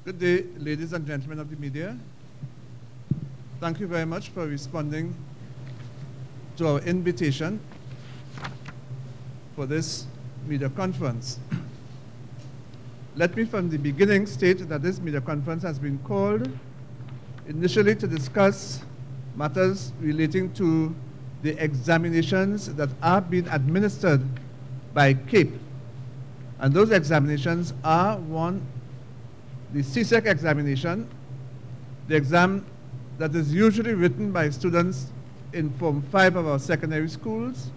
Good day, ladies and gentlemen of the media. Thank you very much for responding to our invitation for this media conference. Let me from the beginning state that this media conference has been called initially to discuss matters relating to the examinations that are being administered by CAPE. And those examinations are, one, the CSEC examination, the exam that is usually written by students in Form 5 of our secondary schools,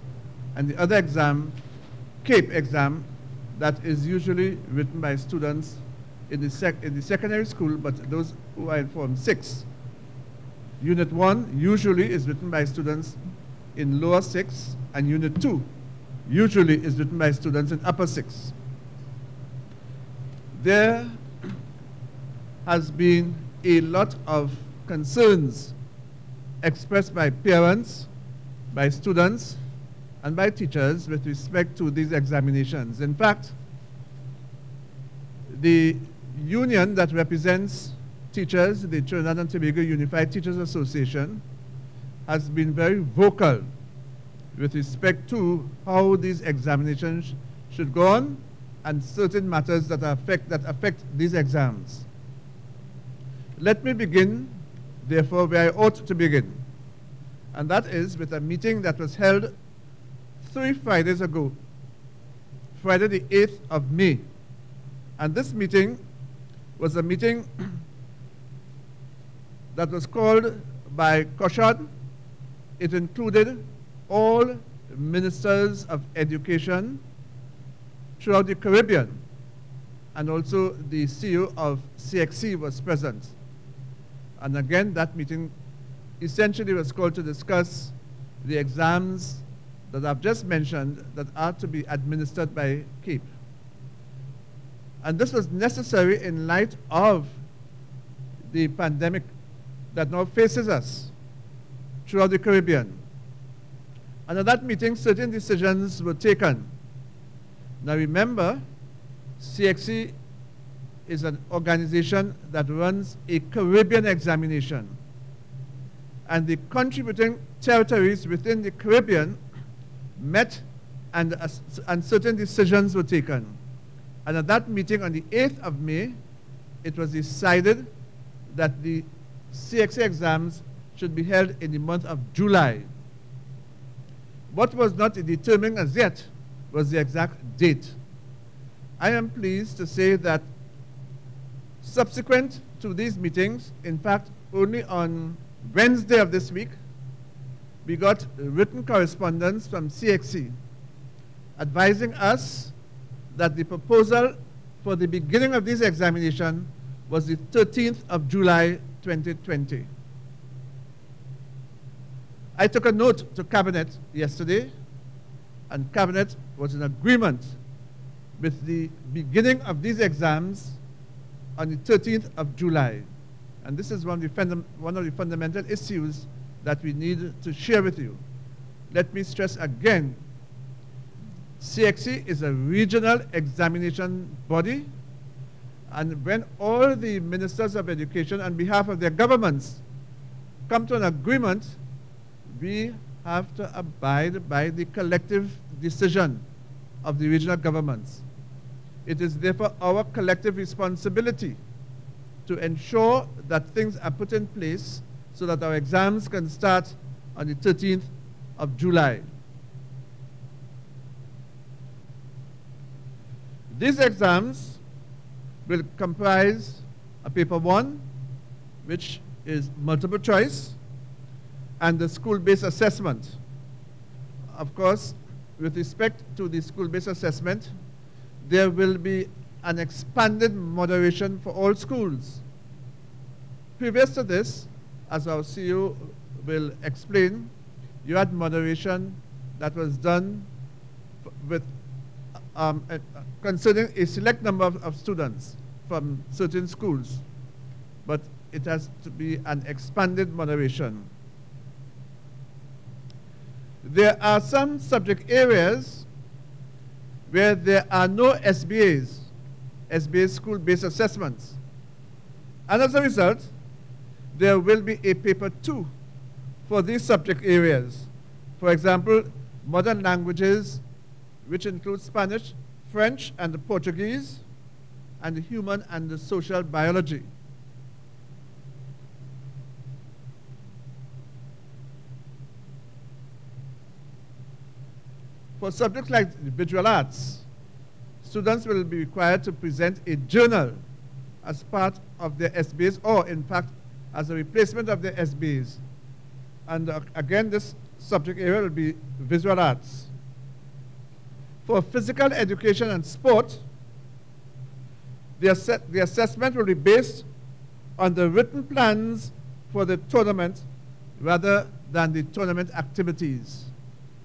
and the other exam, CAPE exam, that is usually written by students in the secondary school, but those who are in Form 6. Unit 1 usually is written by students in lower 6, and Unit 2 usually is written by students in upper 6. There has been a lot of concerns expressed by parents, by students, and by teachers with respect to these examinations. In fact, the union that represents teachers, the Trinidad and Tobago Unified Teachers Association, has been very vocal with respect to how these examinations should go on and certain matters that affect these exams. Let me begin, therefore, where I ought to begin, and that is with a meeting that was held 3 Fridays ago, Friday the 8th of May. And this meeting was a meeting that was called by COSHAD. It included all ministers of education throughout the Caribbean, and also the CEO of CSEC was present. And again, that meeting essentially was called to discuss the exams that I've just mentioned that are to be administered by CAPE. And this was necessary in light of the pandemic that now faces us throughout the Caribbean. And at that meeting, certain decisions were taken. Now remember, CSEC is an organization that runs a Caribbean examination. And the contributing territories within the Caribbean met and certain decisions were taken. And at that meeting on the 8th of May, it was decided that the CSEC exams should be held in the month of July. What was not determined as yet was the exact date. I am pleased to say that subsequent to these meetings, in fact, only on Wednesday of this week, we got written correspondence from CSEC advising us that the proposal for the beginning of this examination was the 13th of July 2020. I took a note to Cabinet yesterday, and Cabinet was in agreement with the beginning of these exams on the 13th of July. And this is one of the fundamental issues that we need to share with you. Let me stress again, CSEC is a regional examination body, and when all the ministers of education on behalf of their governments come to an agreement, we have to abide by the collective decision of the regional governments. It is therefore our collective responsibility to ensure that things are put in place so that our exams can start on the 13th of July. These exams will comprise a paper 1, which is multiple choice, and the school-based assessment. Of course, with respect to the school-based assessment, there will be an expanded moderation for all schools. Previous to this, as our CEO will explain, you had moderation that was done with concerning a select number of students from certain schools, but it has to be an expanded moderation. There are some subject areas where there are no SBAs, school-based assessments. And as a result, there will be a paper 2 for these subject areas. For example, modern languages, which include Spanish, French, and the Portuguese, and the human and the social biology. For subjects like visual arts, students will be required to present a journal as part of their SBAs, or in fact, as a replacement of their SBAs. And again, this subject area will be visual arts. For physical education and sport, the assessment will be based on the written plans for the tournament rather than the tournament activities.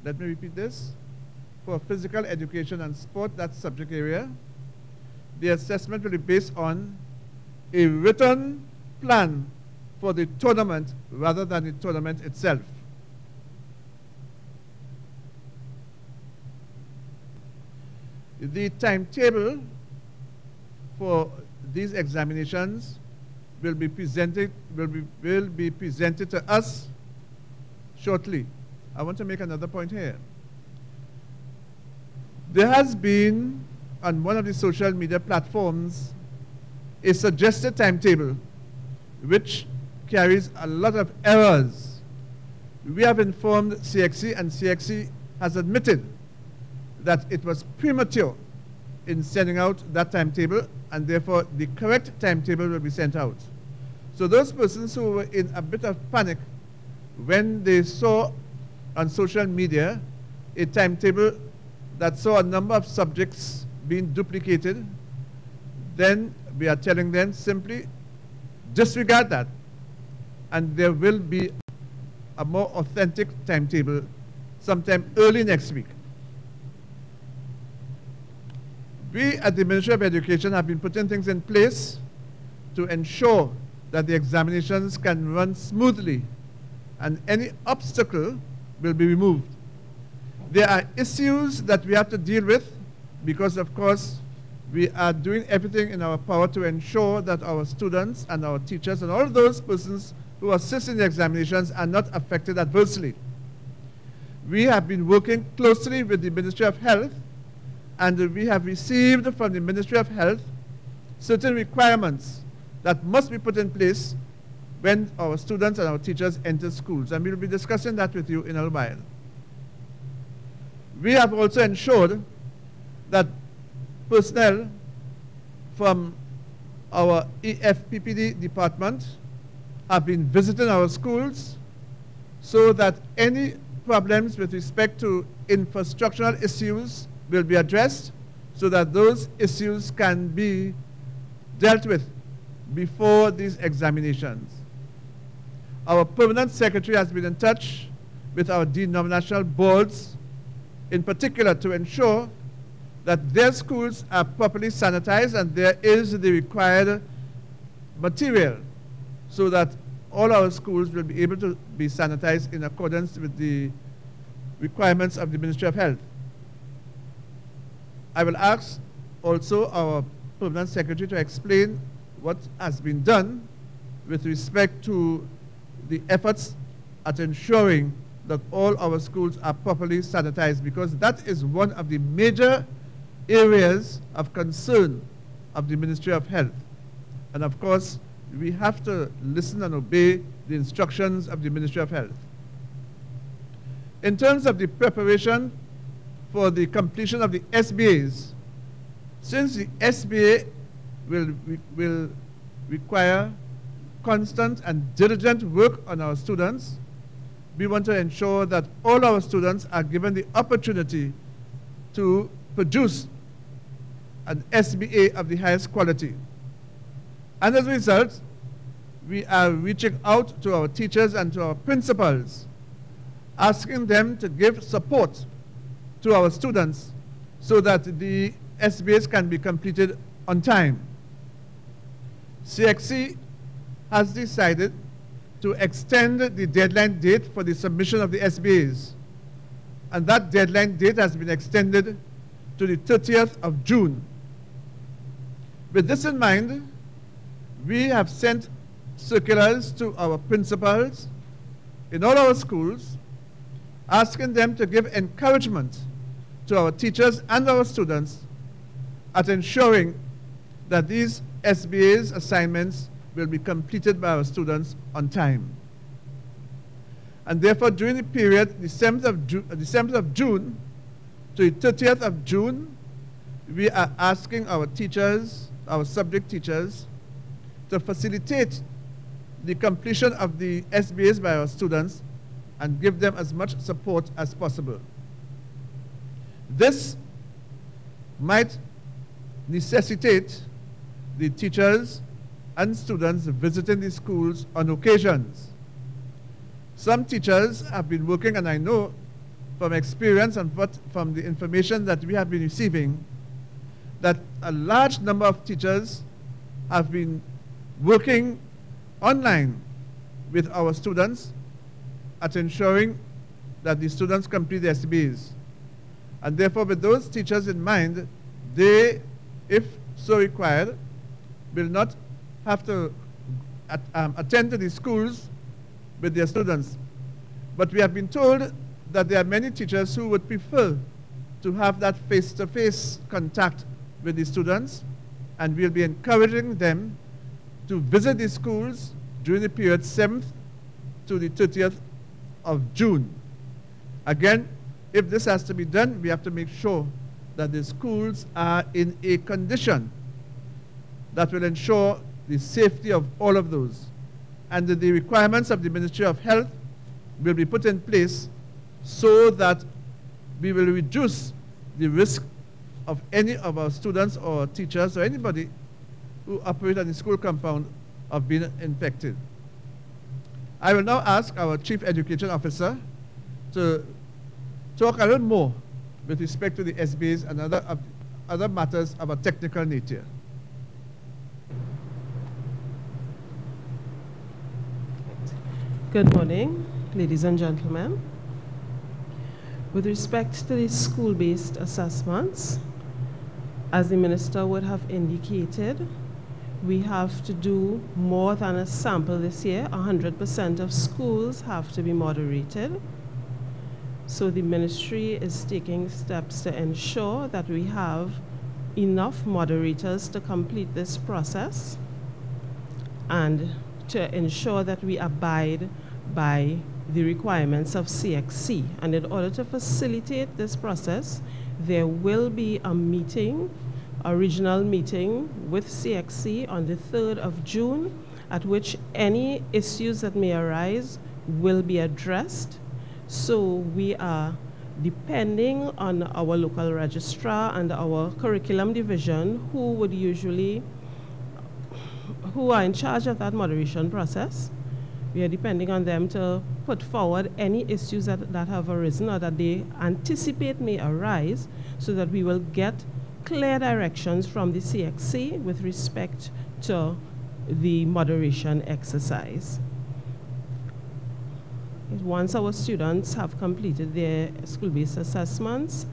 Let me repeat this. For physical education and sport, that subject area, the assessment will be based on a written plan for the tournament rather than the tournament itself. The timetable for these examinations will be presented to us shortly. I want to make another point here. There has been on one of the social media platforms a suggested timetable which carries a lot of errors. We have informed CSEC, and CSEC has admitted that it was premature in sending out that timetable, and therefore the correct timetable will be sent out. So those persons who were in a bit of panic when they saw on social media a timetable that saw a number of subjects being duplicated, then we are telling them simply disregard that, and there will be a more authentic timetable sometime early next week. We at the Ministry of Education have been putting things in place to ensure that the examinations can run smoothly and any obstacle will be removed. There are issues that we have to deal with because, of course, we are doing everything in our power to ensure that our students and our teachers and all of those persons who assist in the examinations are not affected adversely. We have been working closely with the Ministry of Health, and we have received from the Ministry of Health certain requirements that must be put in place when our students and our teachers enter schools. And we will be discussing that with you in a while. We have also ensured that personnel from our EFPPD department have been visiting our schools so that any problems with respect to infrastructural issues will be addressed so that those issues can be dealt with before these examinations. Our permanent secretary has been in touch with our denominational boards, in particular to ensure that their schools are properly sanitized and there is the required material so that all our schools will be able to be sanitized in accordance with the requirements of the Ministry of Health. I will ask also our permanent secretary to explain what has been done with respect to the efforts at ensuring that all our schools are properly sanitized, because that is one of the major areas of concern of the Ministry of Health. And of course, we have to listen and obey the instructions of the Ministry of Health. In terms of the preparation for the completion of the SBAs, since the SBA will require constant and diligent work on our students, we want to ensure that all our students are given the opportunity to produce an SBA of the highest quality. And as a result, we are reaching out to our teachers and to our principals, asking them to give support to our students so that the SBAs can be completed on time. CSEC has decided to extend the deadline date for the submission of the SBAs, and that deadline date has been extended to the 30th of June. With this in mind, we have sent circulars to our principals in all our schools, asking them to give encouragement to our teachers and our students at ensuring that these SBA's assignments will be completed by our students on time. And therefore, during the period December of June to the 30th of June, we are asking our teachers, our subject teachers, to facilitate the completion of the SBAs by our students and give them as much support as possible. This might necessitate the teachers and students visiting the schools on occasions. Some teachers have been working, and I know from experience and from the information that we have been receiving, that a large number of teachers have been working online with our students at ensuring that the students complete their SBAs. And therefore, with those teachers in mind, they, if so required, will not have to attend to the schools with their students. But we have been told that there are many teachers who would prefer to have that face-to-face contact with the students, and we'll be encouraging them to visit the schools during the period 7th to the 30th of June. Again, if this has to be done, we have to make sure that the schools are in a condition that will ensure the safety of all of those. And the requirements of the Ministry of Health will be put in place so that we will reduce the risk of any of our students or teachers or anybody who operate on the school compound of being infected. I will now ask our Chief Education Officer to talk a little more with respect to the SBAs and other matters of a technical nature. Good morning, ladies and gentlemen. With respect to the school-based assessments, as the Minister would have indicated, we have to do more than a sample this year. 100% of schools have to be moderated. So the Ministry is taking steps to ensure that we have enough moderators to complete this process and to ensure that we abide by the requirements of CSEC. And in order to facilitate this process, there will be a meeting, a regional meeting with CSEC on the 3rd of June, at which any issues that may arise will be addressed. So we are depending on our local registrar and our curriculum division, who are in charge of that moderation process. We are depending on them to put forward any issues that have arisen or that they anticipate may arise, so that we will get clear directions from the CSEC with respect to the moderation exercise. Once our students have completed their school-based assessments,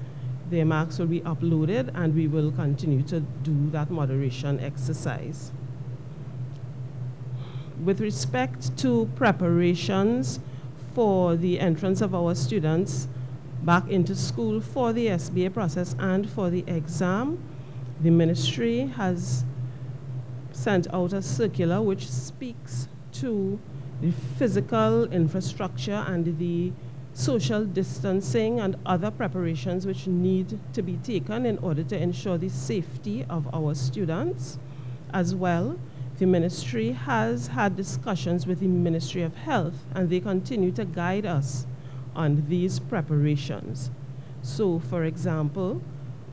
their marks will be uploaded, and we will continue to do that moderation exercise. With respect to preparations for the entrance of our students back into school for the SBA process and for the exam, the Ministry has sent out a circular which speaks to the physical infrastructure and the social distancing and other preparations which need to be taken in order to ensure the safety of our students. As well, the Ministry has had discussions with the Ministry of Health, and they continue to guide us on these preparations. So, for example,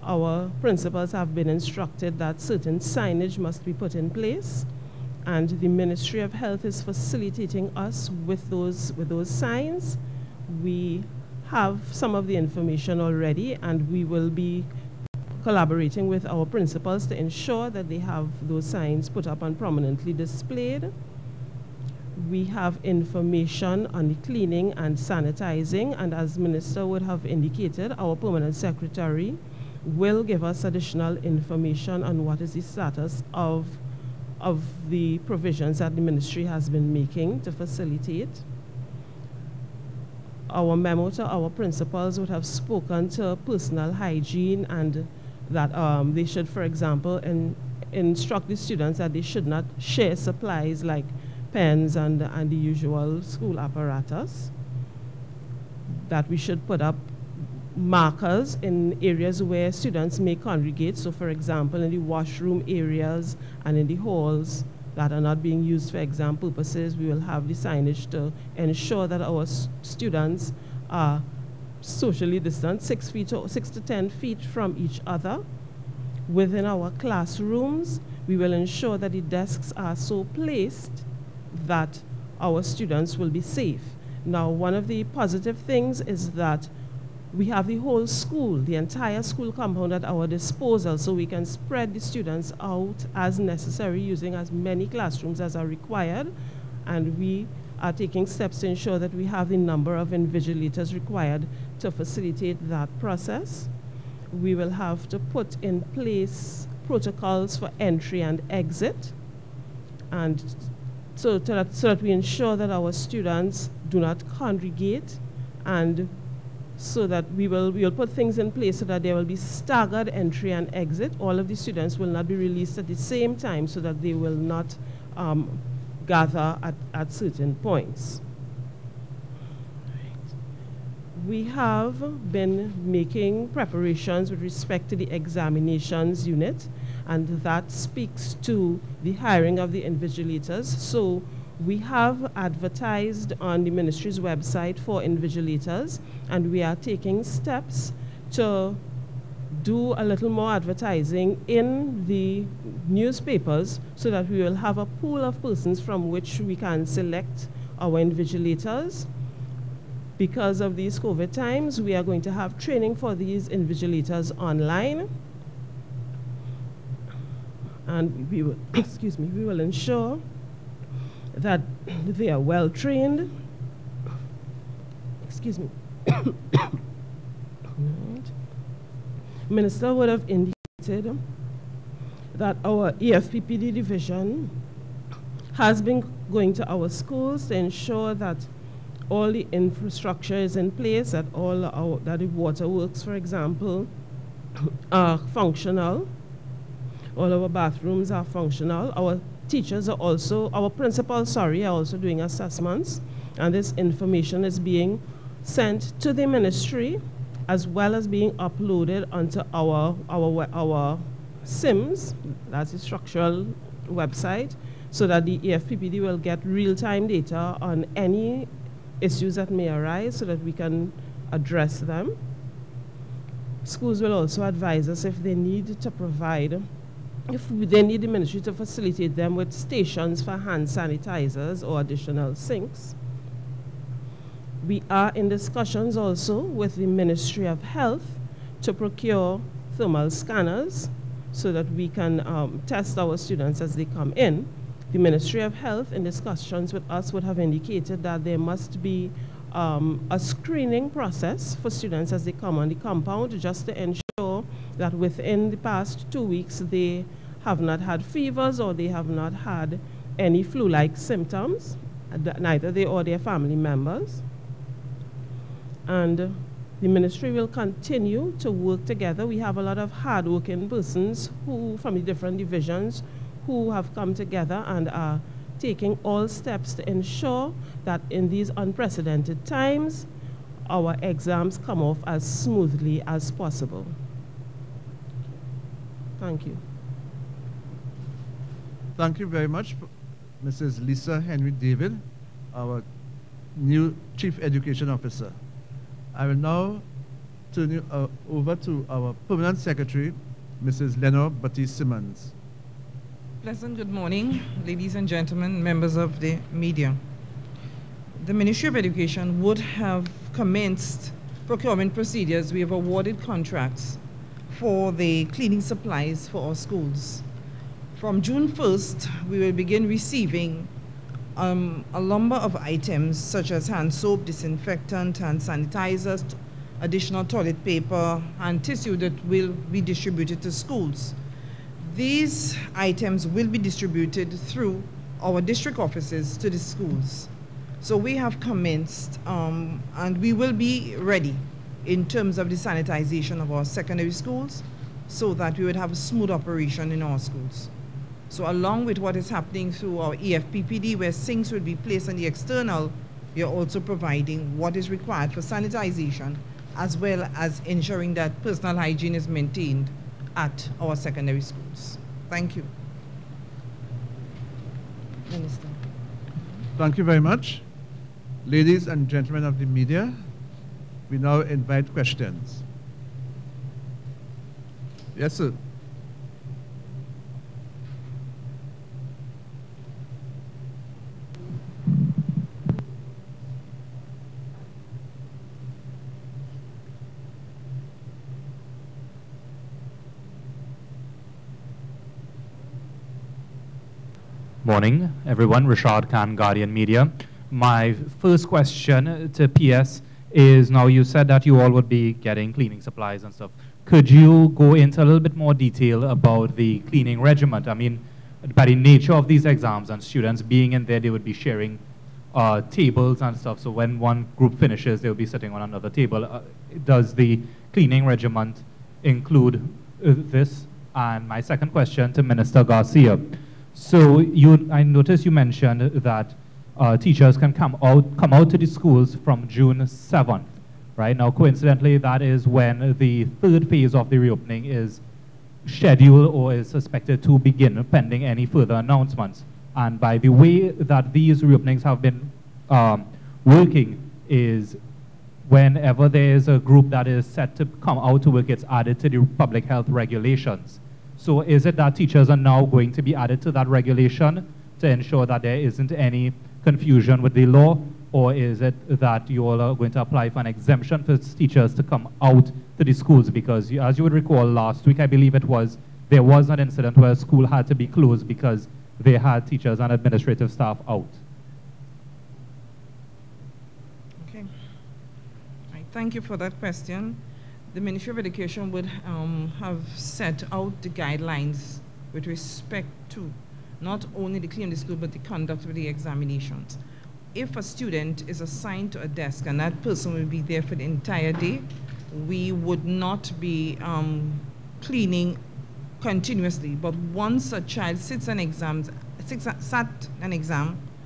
our principals have been instructed that certain signage must be put in place, and the Ministry of Health is facilitating us with those signs. We have some of the information already, and we will be collaborating with our principals to ensure that they have those signs put up and prominently displayed. We have information on the cleaning and sanitizing, and as Minister would have indicated, our Permanent Secretary will give us additional information on what is the status of of the provisions that the ministry has been making to facilitate. Our memo to our principals would have spoken to personal hygiene and that they should, for example, instruct the students that they should not share supplies like pens and the usual school apparatus, that we should put up markers in areas where students may congregate. So, for example, in the washroom areas and in the halls that are not being used for exam purposes, we will have the signage to ensure that our students are socially distant, 6 to 10 feet from each other. Within our classrooms, we will ensure that the desks are so placed that our students will be safe. Now, one of the positive things is that we have the whole school, the entire school compound at our disposal, so we can spread the students out as necessary using as many classrooms as are required, and we are taking steps to ensure that we have the number of invigilators required to facilitate that process. We will have to put in place protocols for entry and exit, and so that we ensure that our students do not congregate, and so that we will put things in place so that there will be staggered entry and exit. All of the students will not be released at the same time so that they will not gather at certain points. We have been making preparations with respect to the examinations unit, and that speaks to the hiring of the invigilators. So we have advertised on the ministry's website for invigilators, and we are taking steps to do a little more advertising in the newspapers so that we will have a pool of persons from which we can select our invigilators. Because of these COVID times, we are going to have training for these invigilators online, and we will, excuse me, we will ensure that they are well trained. Excuse me. Right. Minister would have indicated that our EFPPD division has been going to our schools to ensure that all the infrastructure is in place, that that the waterworks, for example, are functional. All our bathrooms are functional. Our teachers are also, our principals, are also doing assessments, and this information is being sent to the ministry as well as being uploaded onto our SIMS, that's the structural website, so that the EFPPD will get real-time data on any issues that may arise so that we can address them. Schools will also advise us if they need to provide, if they need the ministry to facilitate them with stations for hand sanitizers or additional sinks. We are in discussions also with the Ministry of Health to procure thermal scanners so that we can test our students as they come in. The Ministry of Health, in discussions with us, would have indicated that there must be a screening process for students as they come on the compound, just to ensure that within the past 2 weeks they have not had fevers or they have not had any flu-like symptoms, neither they or their family members. And the ministry will continue to work together. We have a lot of hard-working persons who, from the different divisions, who have come together and are taking all steps to ensure that in these unprecedented times, our exams come off as smoothly as possible. Thank you. Thank you very much, Mrs. Lisa Henry David, our new Chief Education Officer. I will now turn you over to our Permanent Secretary, Mrs. Lenore Batiste-Simmons. Pleasant good morning, ladies and gentlemen, members of the media. The Ministry of Education would have commenced procurement procedures. We have awarded contracts for the cleaning supplies for our schools. From June 1st, we will begin receiving a number of items such as hand soap, disinfectant, hand sanitizers, additional toilet paper, and tissue that will be distributed to schools. These items will be distributed through our district offices to the schools. So we have commenced, and we will be ready in terms of the sanitization of our secondary schools so that we would have a smooth operation in our schools. So along with what is happening through our EFPPD, where sinks will be placed on the external, we are also providing what is required for sanitization, as well as ensuring that personal hygiene is maintained at our secondary schools. Thank you. Minister. Thank you very much. Ladies and gentlemen of the media, we now invite questions. Yes, sir. Morning, everyone. Rashad Khan, Guardian Media. My first question to PS is, now you said that you all would be getting cleaning supplies and stuff. Could you go into a little bit more detail about the cleaning regimen? I mean, by the nature of these exams and students being in there, they would be sharing tables and stuff. So when one group finishes, they'll be sitting on another table. Does the cleaning regimen include this? And my second question to Minister Garcia. So I noticed you mentioned that teachers can come out to the schools from June 7th, right? Now, coincidentally, that is when the third phase of the reopening is scheduled or is suspected to begin, pending any further announcements. And by the way that these reopenings have been working is whenever there is a group that is set to come out to work, it's added to the public health regulations. So is it that teachers are now going to be added to that regulation to ensure that there isn't any confusion with the law, or is it that you all are going to apply for an exemption for teachers to come out to the schools? Because as you would recall, last week, I believe it was, there was an incident where a school had to be closed because they had teachers and administrative staff out. Okay. Thank you for that question. The Ministry of Education would have set out the guidelines with respect to not only the cleaning of the school, but the conduct of the examinations. If a student is assigned to a desk and that person will be there for the entire day, we would not be cleaning continuously. But once a child sat an exam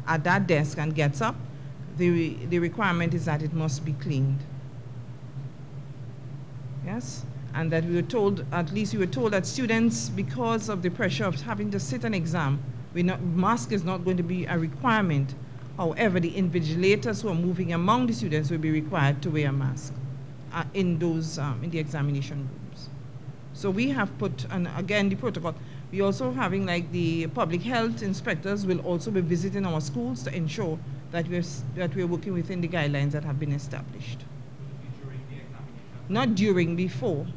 at that desk and gets up, the requirement is that it must be cleaned. Yes, and that we were told, at least we were told that students, because of the pressure of having to sit an exam, mask is not going to be a requirement. However, the invigilators who are moving among the students will be required to wear a mask in the examination rooms. So we have put, and again, the protocol. We also having like the public health inspectors will also be visiting our schools to ensure that we're working within the guidelines that have been established. Not during, before.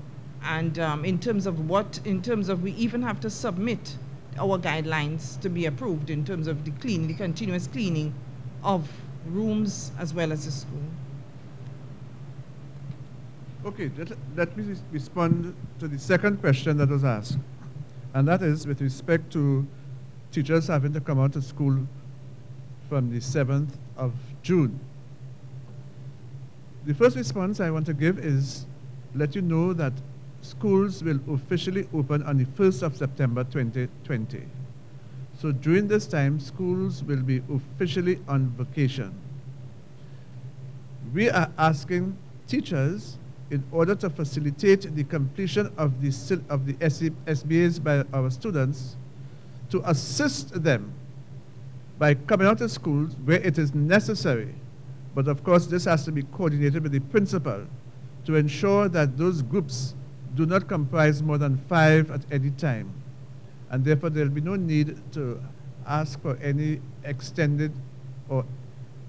And in terms of we even have to submit our guidelines to be approved in terms of the continuous cleaning of rooms as well as the school. Okay, let me respond to the second question that was asked. And that is with respect to teachers having to come out to school from the 7th of June. The first response I want to give is let you know that schools will officially open on the 1st of September 2020. So during this time, schools will be officially on vacation. We are asking teachers, in order to facilitate the completion of the SBAs by our students, to assist them by coming out of schools where it is necessary. But of course, this has to be coordinated with the principal to ensure that those groups do not comprise more than 5 at any time. And therefore, there will be no need to ask for any extended or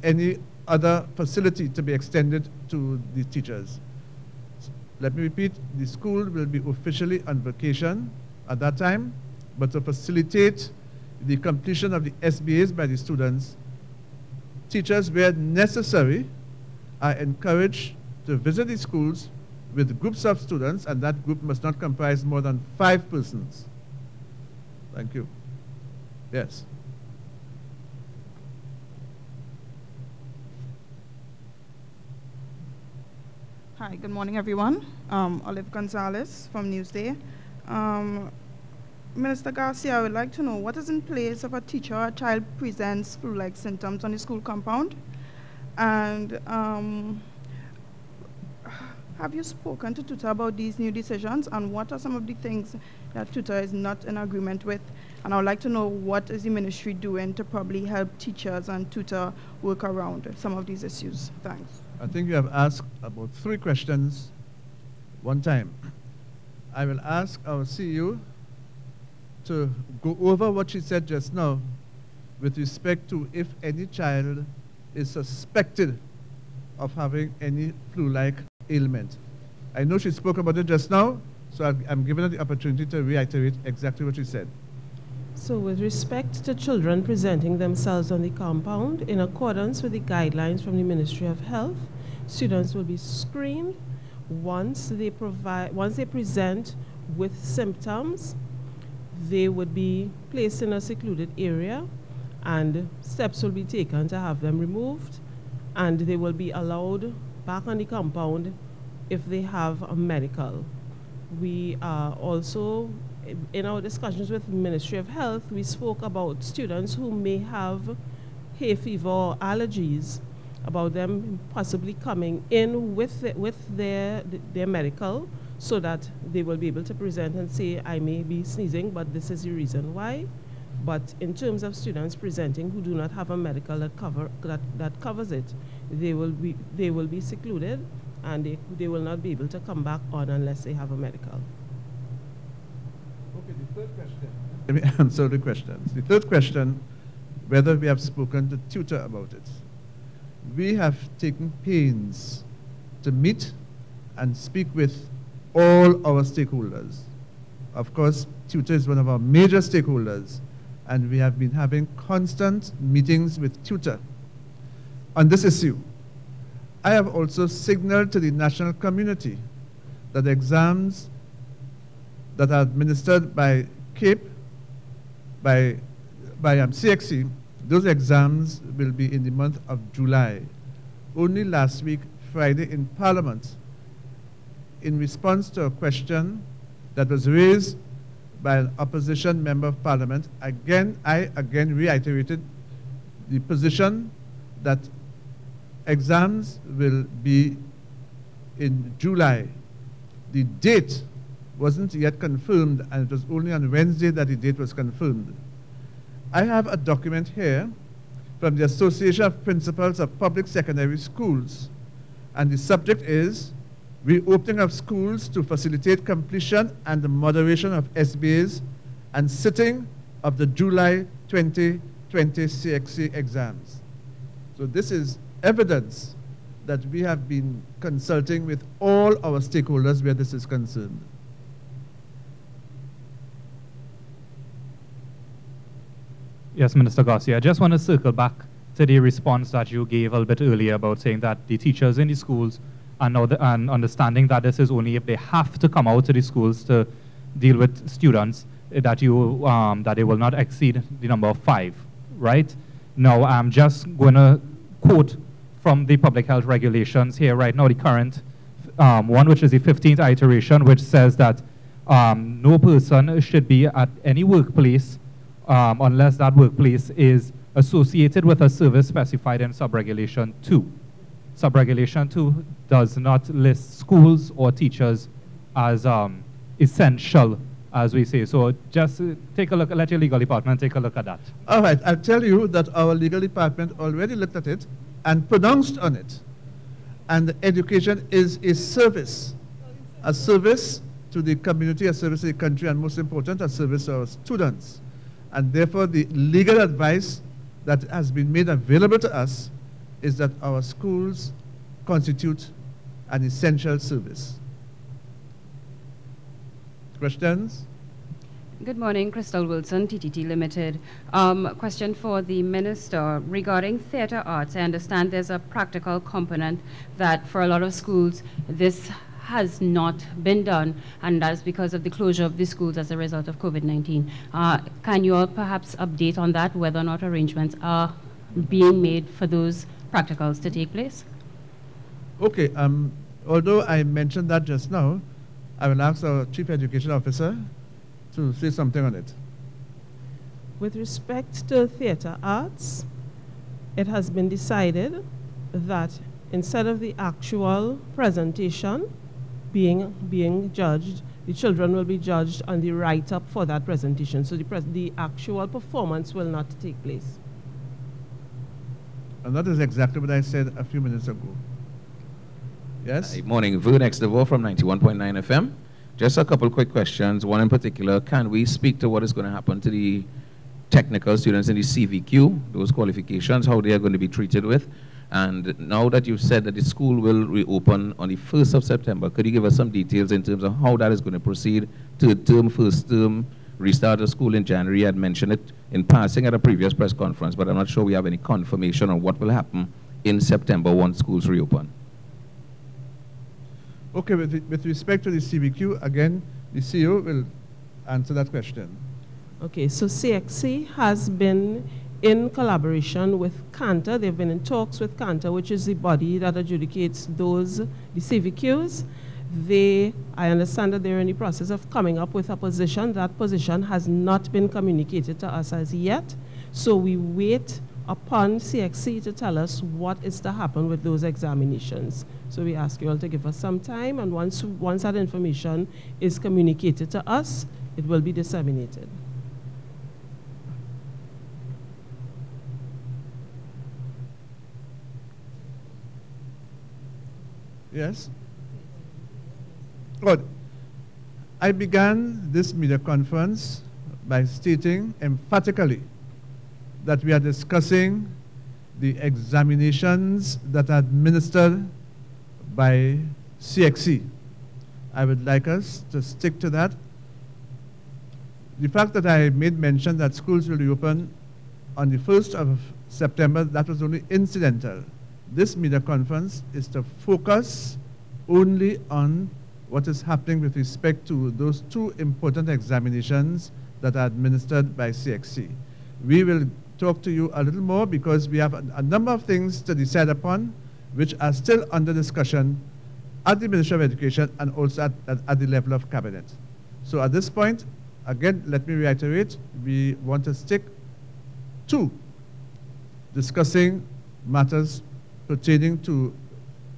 any other facility to be extended to the teachers. Let me repeat, the school will be officially on vacation at that time, but to facilitate the completion of the SBAs by the students, teachers, where necessary, are encouraged to visit the schools with groups of students, and that group must not comprise more than 5 persons. Thank you. Yes. Hi, good morning, everyone. Olive Gonzalez from Newsday. Minister Garcia, I would like to know what is in place if a teacher or a child presents flu-like symptoms on the school compound? And have you spoken to tutor about these new decisions, and what are some of the things that tutor is not in agreement with? And I would like to know what is the ministry doing to probably help teachers and tutor work around some of these issues. Thanks. I think you have asked about 3 questions one time. I will ask our CEO to go over what she said just now with respect to if any child is suspected of having any flu-like ailment. I know she spoke about it just now, so I'm giving her the opportunity to reiterate exactly what she said. So with respect to children presenting themselves on the compound, in accordance with the guidelines from the Ministry of Health, students will be screened once they present with symptoms. They would be placed in a secluded area, and steps will be taken to have them removed, and they will be allowed back on the compound if they have a medical. We are also, in our discussions with the Ministry of Health, we spoke about students who may have hay fever or allergies, about them possibly coming in with their medical, so that they will be able to present and say, I may be sneezing, but this is the reason why. But in terms of students presenting who do not have a medical that covers it, they will be secluded, and they will not be able to come back on unless they have a medical. Okay, the third question. Let me answer the questions. The third question, whether we have spoken to tutor about it. We have taken pains to meet and speak with all our stakeholders. Of course, tutor is one of our major stakeholders, and we have been having constant meetings with tutor on this issue. I have also signaled to the national community that exams that are administered by CAPE, by CSEC, those exams will be in the month of July. Only last week, Friday, in Parliament, in response to a question that was raised by an opposition member of Parliament, I again reiterated the position that exams will be in July. The date wasn't yet confirmed, and it was only on Wednesday that the date was confirmed. I have a document here from the Association of Principals of Public Secondary Schools, and the subject is reopening of schools to facilitate completion and the moderation of SBAs and sitting of the July 2020 CSEC exams. So this is evidence that we have been consulting with all our stakeholders where this is concerned. Yes, Minister Garcia, I just want to circle back to the response that you gave a little bit earlier about saying that the teachers in the schools are now and understanding that this is only if they have to come out to the schools to deal with students, that that they will not exceed the number of 5, right? Now, I'm just going to quote from the public health regulations here right now, the current one, which is the 15th iteration, which says that no person should be at any workplace unless that workplace is associated with a service specified in subregulation 2. Subregulation 2 does not list schools or teachers as essential, as we say. So just take a look, let your legal department take a look at that. All right, I'll tell you that our legal department already looked at it and pronounced on it. And education is a service to the community, a service to the country, and most important, a service to our students. And therefore, the legal advice that has been made available to us is that our schools constitute an essential service. Questions? Good morning, Crystal Wilson, TTT Limited. Question for the Minister regarding theatre arts. I understand there's a practical component that for a lot of schools, this has not been done, and that's because of the closure of the schools as a result of COVID-19. Can you all perhaps update on that, whether or not arrangements are being made for those practicals to take place? Okay, although I mentioned that just now, I will ask our Chief Education Officer to say something on it. With respect to theater arts, it has been decided that instead of the actual presentation being judged, the children will be judged on the write-up for that presentation. So the actual performance will not take place. And that is exactly what I said a few minutes ago. Yes? Good morning. Vu next door from 91.9 FM. Just a couple quick questions. One in particular, can we speak to what is going to happen to the technical students in the CVQ, those qualifications, how they are going to be treated with? And now that you've said that the school will reopen on the 1st of September, could you give us some details in terms of how that is going to proceed? Third term, first term, restart of school in January. I'd mentioned it in passing at a previous press conference, but I'm not sure we have any confirmation on what will happen in September once schools reopen. Okay, with respect to the CVQ, again, the CEO will answer that question. Okay, so CSEC has been in collaboration with CANTA. They've been in talks with CANTA, which is the body that adjudicates the CVQs. I understand that they're in the process of coming up with a position. That position has not been communicated to us as yet. So we wait upon CSEC to tell us what is to happen with those examinations. So we ask you all to give us some time, and once that information is communicated to us, it will be disseminated. Yes? Good. I began this media conference by stating emphatically that we are discussing the examinations that are administered by CSEC. I would like us to stick to that. The fact that I made mention that schools will reopen on the 1st of September, that was only incidental. This media conference is to focus only on what is happening with respect to those two important examinations that are administered by CSEC. We will talk to you a little more because we have a number of things to decide upon which are still under discussion at the Ministry of Education and also at the level of Cabinet. So at this point, again, let me reiterate, we want to stick to discussing matters pertaining to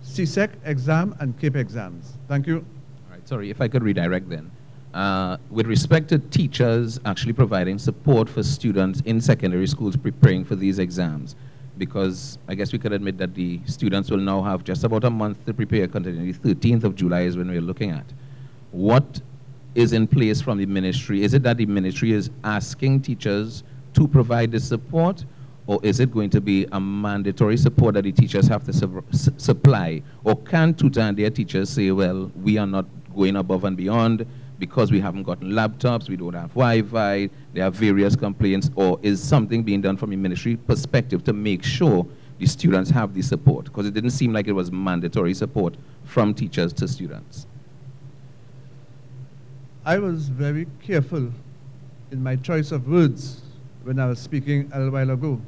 CSEC exam and CAPE exams. Thank you. All right, sorry, if I could redirect then. With respect to teachers actually providing support for students in secondary schools preparing for these exams, because I guess we could admit that the students will now have just about a month to prepare, continuing. The 13th of July is when we're looking at. What is in place from the ministry? Is it that the ministry is asking teachers to provide this support, or is it going to be a mandatory support that the teachers have to supply? Or can tutor and their teachers say, well, we are not going above and beyond because we haven't gotten laptops, we don't have Wi-Fi, there are various complaints, or is something being done from a ministry perspective to make sure the students have the support? Because it didn't seem like it was mandatory support from teachers to students. I was very careful in my choice of words when I was speaking a little while ago.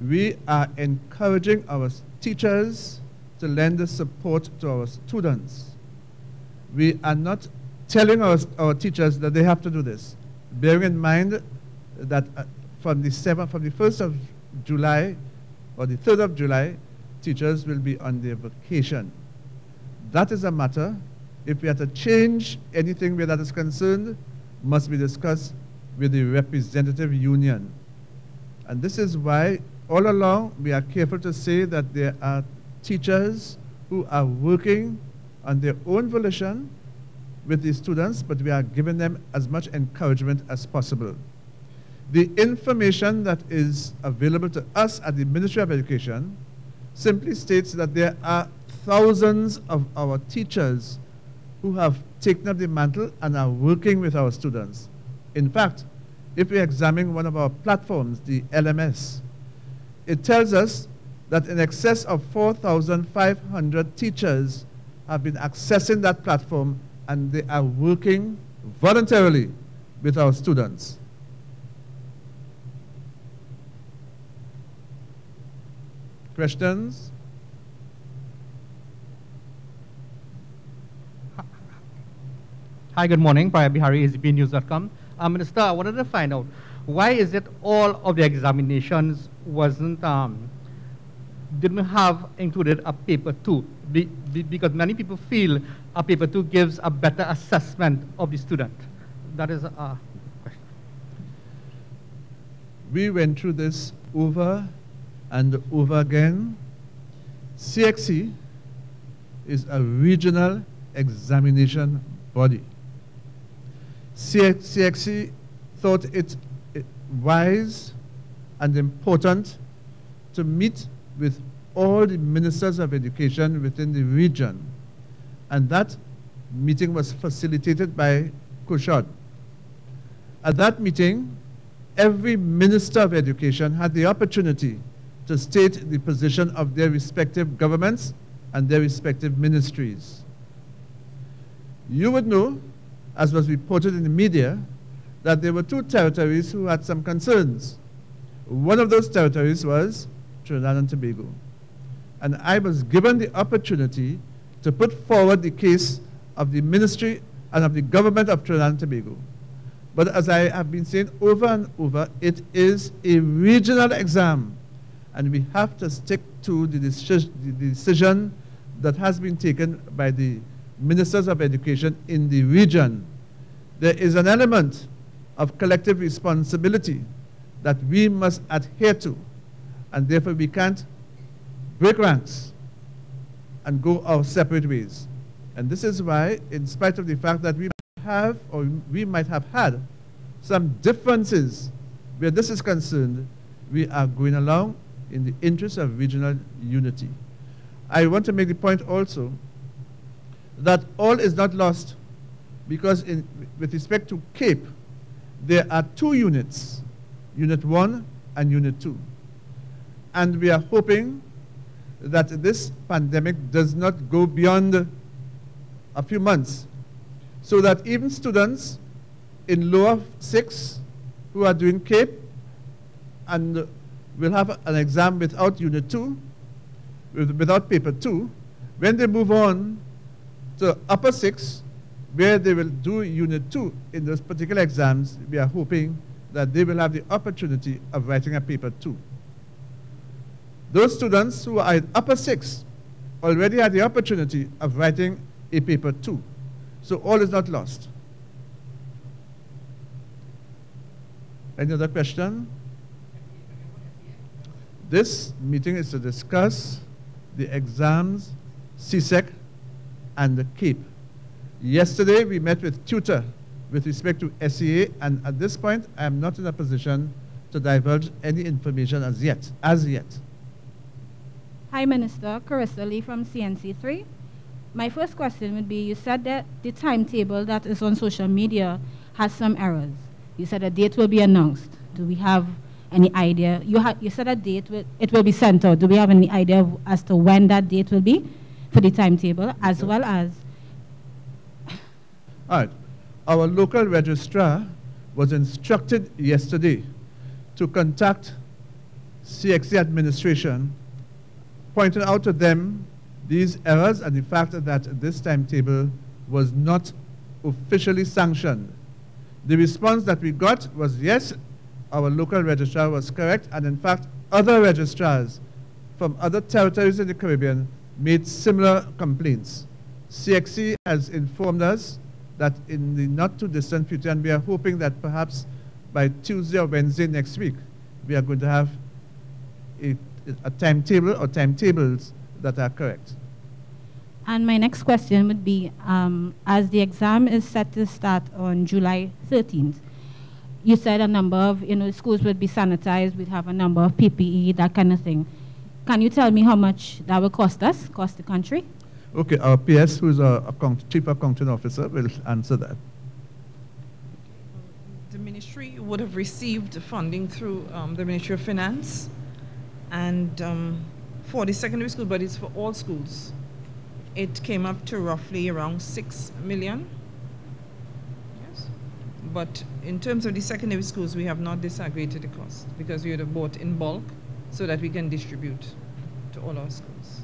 We are encouraging our teachers to lend the support to our students. We are not telling our teachers that they have to do this. Bearing in mind that from the 1st of July or the 3rd of July, teachers will be on their vacation. That is a matter, if we are to change anything where that is concerned, must be discussed with the representative union. And this is why all along we are careful to say that there are teachers who are working on their own volition with the students, but we are giving them as much encouragement as possible. The information that is available to us at the Ministry of Education simply states that there are thousands of our teachers who have taken up the mantle and are working with our students. In fact, if we examine one of our platforms, the LMS, it tells us that in excess of 4,500 teachers have been accessing that platform, and they are working voluntarily with our students. Questions? Hi, good morning. Paya Bihari, AZPnews.com. Minister, I wanted to find out, why is it all of the examinations didn't have included a paper 2? Because many people feel a paper 2 gives a better assessment of the student. That is a question. We went through this over and over again. CSEC is a regional examination body. CSEC thought it wise and important to meet with all the ministers of education within the region. And that meeting was facilitated by Kushad. At that meeting, every minister of education had the opportunity to state the position of their respective governments and their respective ministries. You would know, as was reported in the media, that there were 2 territories who had some concerns. One of those territories was Trinidad and Tobago. And I was given the opportunity to put forward the case of the ministry and of the government of Trinidad and Tobago. But as I have been saying over and over, it is a regional exam, and we have to stick to the decision that has been taken by the ministers of education in the region. There is an element of collective responsibility that we must adhere to, and therefore we can't break ranks and go our separate ways. And this is why, in spite of the fact that we have, or we might have had, some differences where this is concerned, we are going along in the interest of regional unity. I want to make the point also that all is not lost, because with respect to CAPE, there are 2 units, Unit 1 and Unit 2. And we are hoping that this pandemic does not go beyond a few months, so that even students in lower 6 who are doing CAPE and will have an exam without Unit 2, without paper 2, when they move on to upper 6, where they will do Unit 2 in those particular exams, we are hoping that they will have the opportunity of writing a paper 2. Those students who are in upper 6 already had the opportunity of writing a paper 2. So all is not lost. Any other question? This meeting is to discuss the exams, CSEC, and the CAPE. Yesterday, we met with tutor with respect to SEA, and at this point, I am not in a position to divulge any information as yet. Hi, Minister. Carissa Lee from CNC3. My first question would be, you said that the timetable that is on social media has some errors. You said a date will be announced. Do we have any idea? You said a date, it will be sent out. Do we have any idea as to when that date will be for the timetable, as well as? All right. Our local registrar was instructed yesterday to contact CSEC administration, pointing out to them these errors and the fact that this timetable was not officially sanctioned. The response that we got was, yes, our local registrar was correct, and in fact, other registrars from other territories in the Caribbean made similar complaints. CSEC has informed us that in the not-too-distant future, and we are hoping that perhaps by Tuesday or Wednesday next week, we are going to have a timetable or timetables that are correct. And my next question would be, as the exam is set to start on July 13th, you said a number of schools would be sanitized, we'd have a number of PPE, that kind of thing. Can you tell me how much that will cost us, cost the country? Okay, our PS, who's our Chief Accounting Officer, will answer that. The ministry would have received funding through the Ministry of Finance, and for the secondary school, but it's for all schools it came up to roughly around 6 million. Yes. But in terms of the secondary schools, we have not disaggregated the cost because we would have bought in bulk so that we can distribute to all our schools.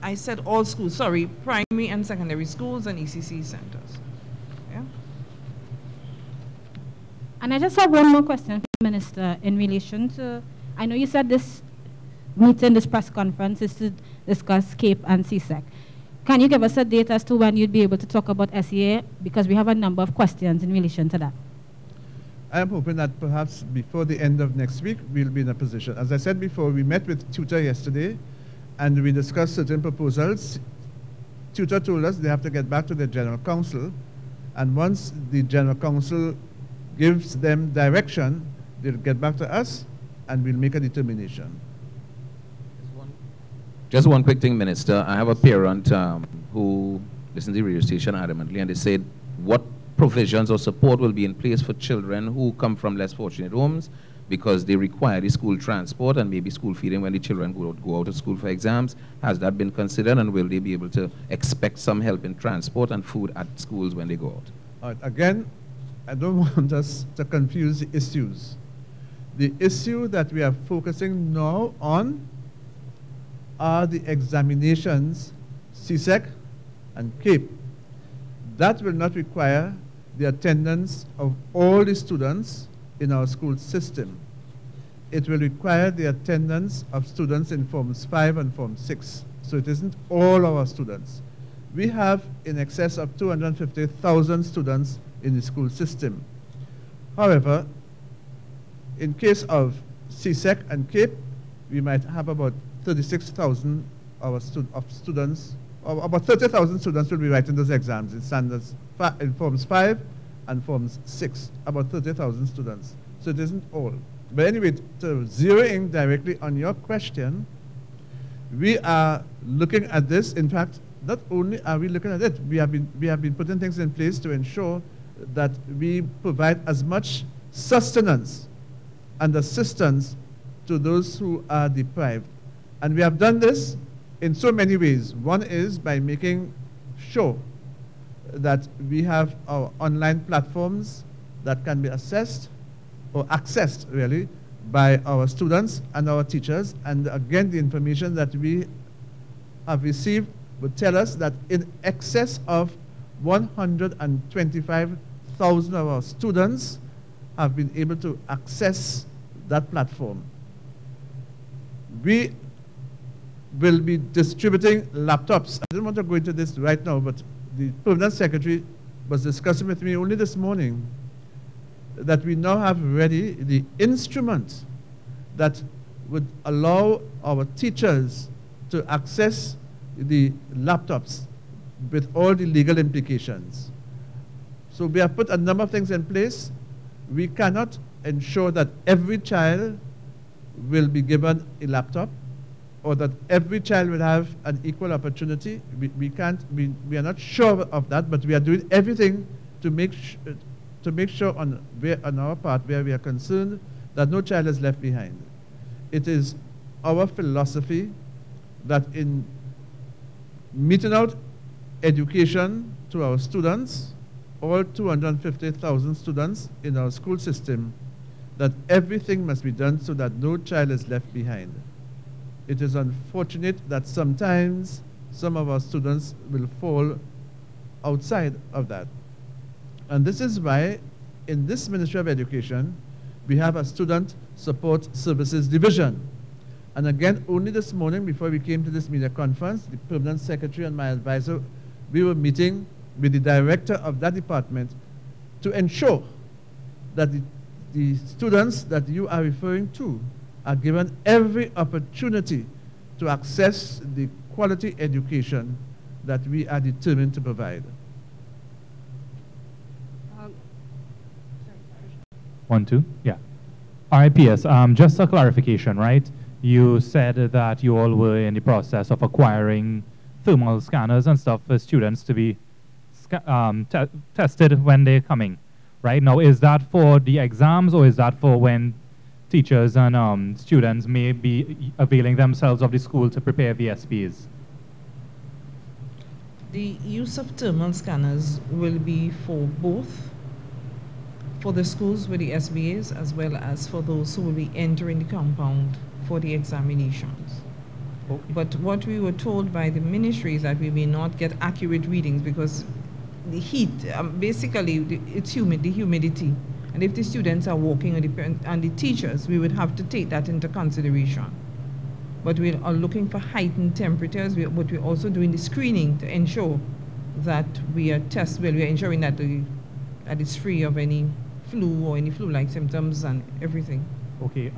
I said all schools, sorry, primary and secondary schools and ECC centers. Yeah. And I just have one more question for the Minister in relation to, I know you said this meeting, this press conference is to discuss CAPE and CSEC. Can you give us a date as to when you'd be able to talk about SEA? Because we have a number of questions in relation to that. I am hoping that perhaps before the end of next week, we'll be in a position. As I said before, we met with Tutor yesterday, and we discussed certain proposals. Tutor told us they have to get back to the General Council, and once the General Council gives them direction, they'll get back to us, and we'll make a determination. Just one quick thing, Minister. I have a parent who listens to the radio station adamantly, and they said, what provisions or support will be in place for children who come from less fortunate homes because they require the school transport and maybe school feeding when the children go out of school for exams? Has that been considered, and will they be able to expect some help in transport and food at schools when they go out? Again, I don't want us to confuse the issues. The issue that we are focusing now on are the examinations, CSEC and CAPE. That will not require the attendance of all the students in our school system. It will require the attendance of students in Forms 5 and Form 6. So it isn't all our students. We have in excess of 250,000 students in the school system. However, in case of CSEC and CAPE, we might have about 36,000 students, or about 30,000 students will be writing those exams in standards in Forms 5 and Forms 6, about 30,000 students. So it isn't all. But anyway, to zero in directly on your question, we are looking at this. In fact, not only are we looking at it, we have been putting things in place to ensure that we provide as much sustenance and assistance to those who are deprived. And we have done this in so many ways. One is by making sure that we have our online platforms that can be assessed or accessed really by our students and our teachers. And again, the information that we have received would tell us that in excess of 125,000 of our students have been able to access that platform. We will be distributing laptops. I don't want to go into this right now, but the Permanent Secretary was discussing with me only this morning that we now have ready the instrument that would allow our teachers to access the laptops with all the legal implications. So we have put a number of things in place. We cannot ensure that every child will be given a laptop or that every child will have an equal opportunity. We are not sure of that, but we are doing everything to make sure on our part where we are concerned that no child is left behind. It is our philosophy that in meting out education to our students, all 250,000 students in our school system, that everything must be done so that no child is left behind. It is unfortunate that sometimes some of our students will fall outside of that. And this is why in this Ministry of Education, we have a Student Support Services Division. And again, only this morning before we came to this media conference, the Permanent Secretary and my advisor, we were meeting with the director of that department to ensure that the students that you are referring to are given every opportunity to access the quality education that we are determined to provide. One, two, yeah. RIPS, just a clarification, right? You said that you all were in the process of acquiring thermal scanners and stuff for students to be tested when they're coming, right? Now, is that for the exams or is that for when teachers and students may be availing themselves of the school to prepare VSBs? The use of thermal scanners will be for both, for the schools with the SBAs as well as for those who will be entering the compound for the examinations. Okay. But what we were told by the ministry is that we may not get accurate readings because the heat, basically it's humid, the humidity. And if the students are walking and the teachers, we would have to take that into consideration. But we are looking for heightened temperatures, but we're also doing the screening to ensure that we are ensuring that that it's free of any flu or any flu-like symptoms and everything. Okay,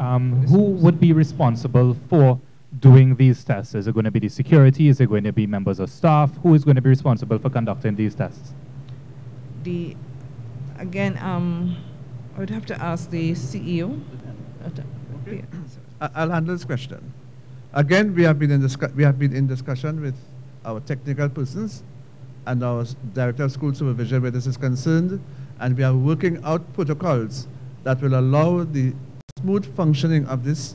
who would be responsible for doing these tests? Is it going to be the security? Is it going to be members of staff? Who is going to be responsible for conducting these tests? Again, I would have to ask the CEO. Okay. I'll handle this question. Again, we have been in discussion with our technical persons and our Director of School Supervision where this is concerned, and we are working out protocols that will allow the smooth functioning of this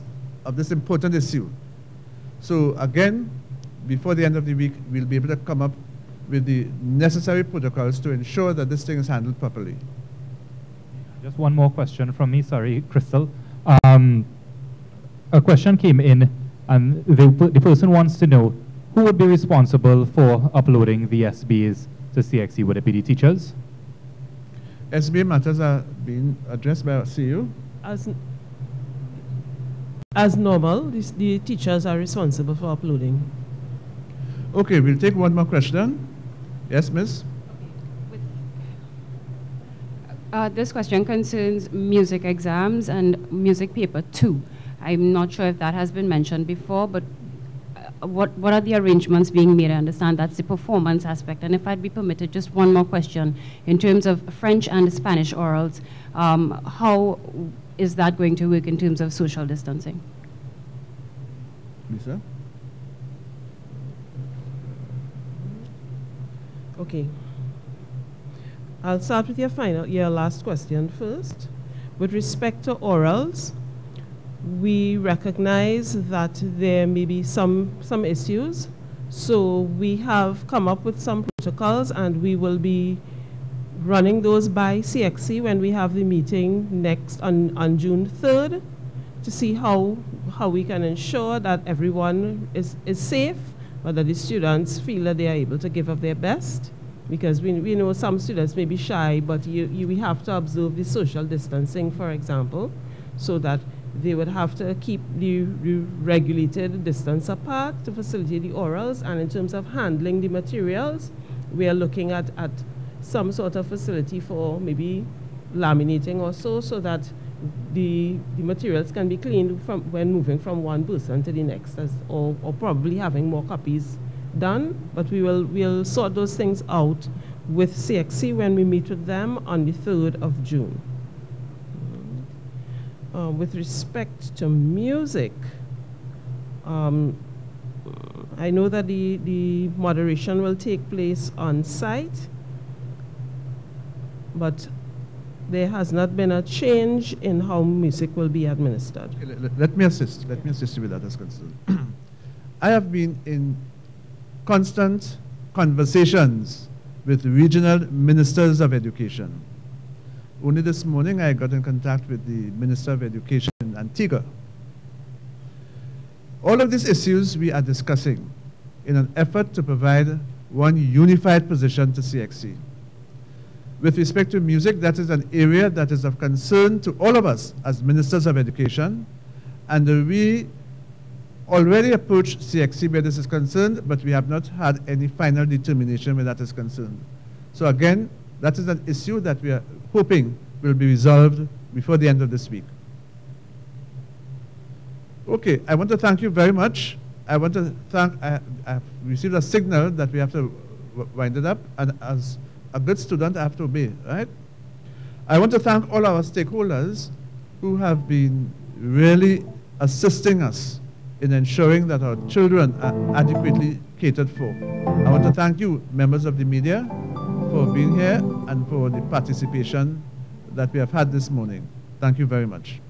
important issue. So again, before the end of the week, we'll be able to come up with the necessary protocols to ensure that this thing is handled properly. Just one more question from me, sorry, Crystal. A question came in, and the person wants to know who would be responsible for uploading the SBs to CXC. Would it be the teachers? SBA matters are being addressed by our CEO. As normal, the teachers are responsible for uploading. Okay, we'll take one more question. Yes, miss? This question concerns music exams and music paper 2. I'm not sure if that has been mentioned before, but what are the arrangements being made? I understand that's the performance aspect. And if I'd be permitted, just one more question. In terms of French and Spanish orals, how is that going to work in terms of social distancing? Lisa? Okay. I'll start with your last question first. With respect to orals, we recognize that there may be some issues. So we have come up with some protocols, and we will be running those by CXC when we have the meeting next on June 3rd to see how we can ensure that everyone is safe, but that the students feel that they are able to give of their best. Because we know some students may be shy, but we have to observe the social distancing, for example, so that they would have to keep the regulated distance apart to facilitate the orals. And in terms of handling the materials, we are looking at some sort of facility for maybe laminating or so that the materials can be cleaned when moving from one person to the next, or probably having more copies done. But we'll sort those things out with CXC when we meet with them on the 3rd of June. With respect to music, I know that the moderation will take place on site, but there has not been a change in how music will be administered. Okay, let me assist you with that as concerned. I have been in constant conversations with regional ministers of education. Only this morning I got in contact with the Minister of Education in Antigua. All of these issues we are discussing in an effort to provide one unified position to CXC. With respect to music, that is an area that is of concern to all of us as ministers of education, and we already approached CXC where this is concerned, but we have not had any final determination where that is concerned. So again, that is an issue that we are hoping will be resolved before the end of this week. Okay, I want to thank you very much. I want to thank, I've received a signal that we have to wind it up, and as a good student, I have to obey, right? I want to thank all our stakeholders who have been really assisting us in ensuring that our children are adequately catered for. I want to thank you, members of the media, for being here and for the participation that we have had this morning. Thank you very much.